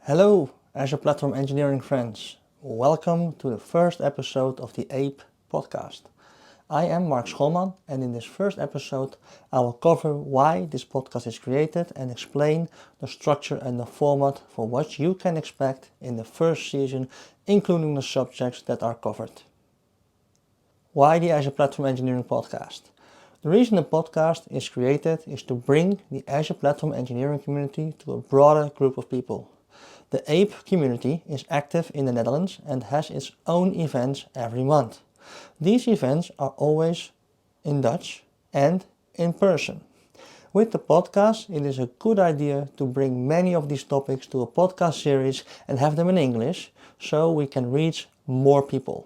Hello, Azure Platform Engineering friends. Welcome to the first episode of the APE podcast. I am Mark Scholman, and in this first episode I will cover why this podcast is created and explain the structure and the format for what you can expect in the first season, including the subjects that are covered. Why the Azure Platform Engineering podcast? The reason the podcast is created is to bring the Azure Platform Engineering community to a broader group of people. The APE community is active in the Netherlands and has its own events every month. These events are always in Dutch and in person. With the podcast, it is a good idea to bring many of these topics to a podcast series and have them in English so we can reach more people.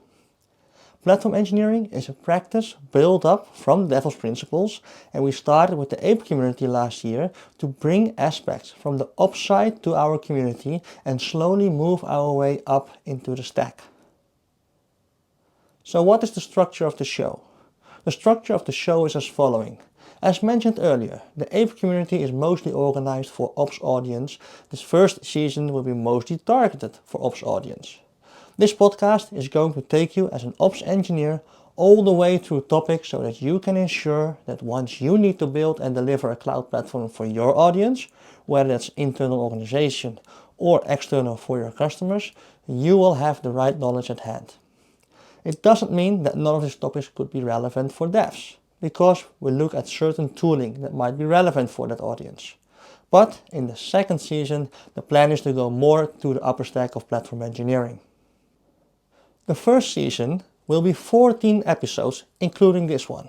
Platform engineering is a practice built up from DevOps principles, and we started with the APE community last year to bring aspects from the ops side to our community and slowly move our way up into the stack. So what is the structure of the show? The structure of the show is as following. As mentioned earlier, the APE community is mostly organized for ops audience. This first season will be mostly targeted for ops audience. This podcast is going to take you as an ops engineer all the way through topics so that you can ensure that once you need to build and deliver a cloud platform for your audience, whether that's internal organization or external for your customers, you will have the right knowledge at hand. It doesn't mean that none of these topics could be relevant for devs, because we look at certain tooling that might be relevant for that audience. But in the second season, the plan is to go more to the upper stack of platform engineering. The first season will be 14 episodes, including this one.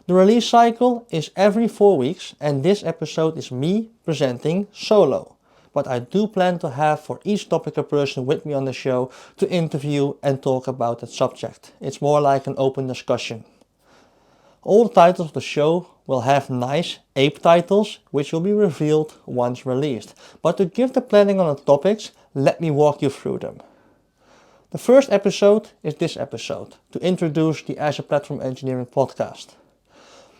The release cycle is every 4 weeks, and this episode is me presenting solo. But I do plan to have for each topic a person with me on the show to interview and talk about that subject. It's more like an open discussion. All the titles of the show will have nice APE titles, which will be revealed once released. But to give the planning on the topics, let me walk you through them. The first episode is this episode, to introduce the Azure Platform Engineering podcast.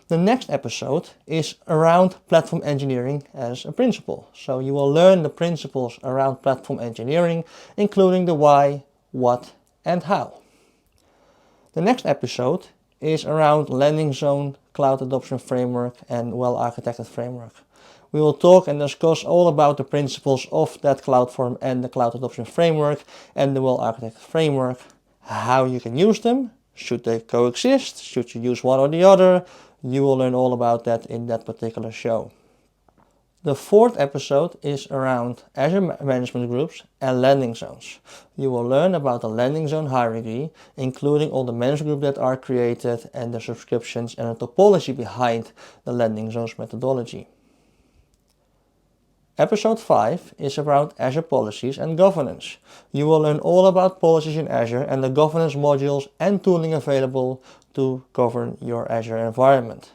The next episode is around platform engineering as a principle. So you will learn the principles around platform engineering, including the why, what, and how. The next episode is around landing zone, cloud adoption framework, and well-architected framework. We will talk and discuss all about the principles of that cloud form and the cloud adoption framework and the well-architected framework, how you can use them, should they coexist, should you use one or the other. You will learn all about that in that particular show. The fourth episode is around Azure management groups and landing zones. You will learn about the landing zone hierarchy, including all the management groups that are created and the subscriptions and the topology behind the landing zones methodology. Episode 5 is around Azure policies and governance. You will learn all about policies in Azure and the governance modules and tooling available to govern your Azure environment.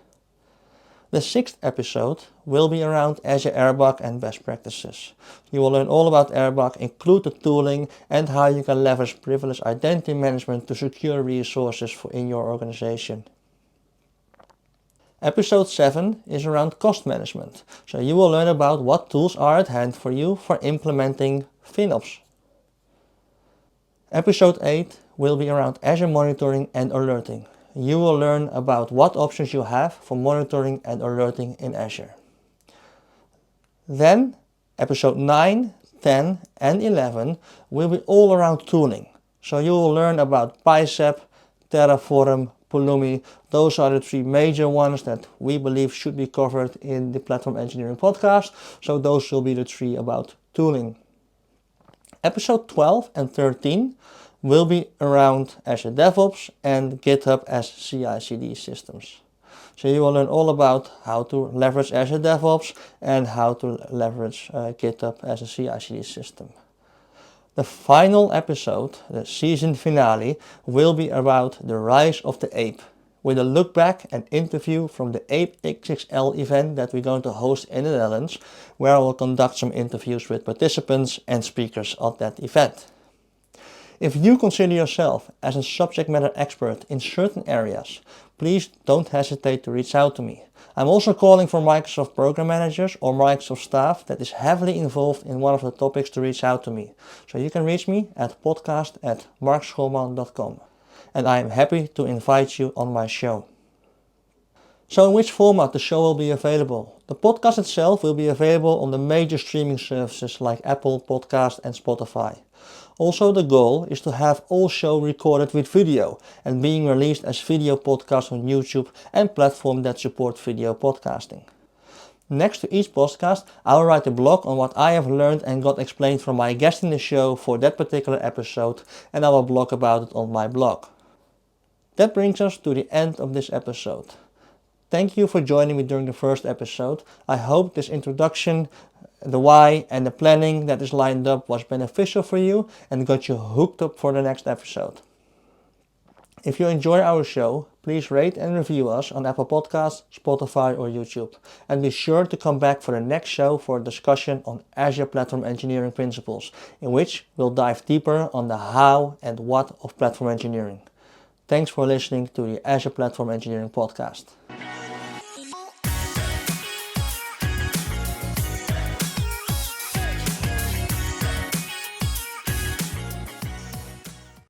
The sixth episode will be around Azure Airbag and best practices. You will learn all about Airbag, include the tooling and how you can leverage privileged identity management to secure resources in your organization. Episode 7 is around cost management, so you will learn about what tools are at hand for you for implementing FinOps. Episode 8 will be around Azure monitoring and alerting. You will learn about what options you have for monitoring and alerting in Azure. Then, episode 9, 10 and 11 will be all around tooling. So you will learn about Bicep, Terraform, Pulumi. Those are the 3 major ones that we believe should be covered in the Platform Engineering podcast. So those will be the 3 about tooling. Episode 12 and 13 will be around Azure DevOps and GitHub as CI/CD systems. So you will learn all about how to leverage Azure DevOps and how to leverage GitHub as a CI/CD system. The final episode, the season finale, will be about the rise of the APE, with a look back and interview from the APE XXL event that we're going to host in the Netherlands, where I will conduct some interviews with participants and speakers at that event. If you consider yourself as a subject matter expert in certain areas, please don't hesitate to reach out to me. I'm also calling for Microsoft program managers or Microsoft staff that is heavily involved in one of the topics to reach out to me. So you can reach me at podcast@markscholman.com. And I am happy to invite you on my show. So in which format the show will be available? The podcast itself will be available on the major streaming services like Apple Podcast and Spotify. Also, the goal is to have all show recorded with video and being released as video podcasts on YouTube and platforms that support video podcasting. Next to each podcast, I'll write a blog on what I have learned and got explained from my guest in the show for that particular episode, and I will blog about it on my blog. That brings us to the end of this episode. Thank you for joining me during the first episode. I hope this introduction, the why and the planning that is lined up was beneficial for you and got you hooked up for the next episode. If you enjoy our show, please rate and review us on Apple Podcasts, Spotify or YouTube. And be sure to come back for the next show for a discussion on Azure Platform Engineering principles, in which we'll dive deeper on the how and what of platform engineering. Thanks for listening to the Azure Platform Engineering podcast.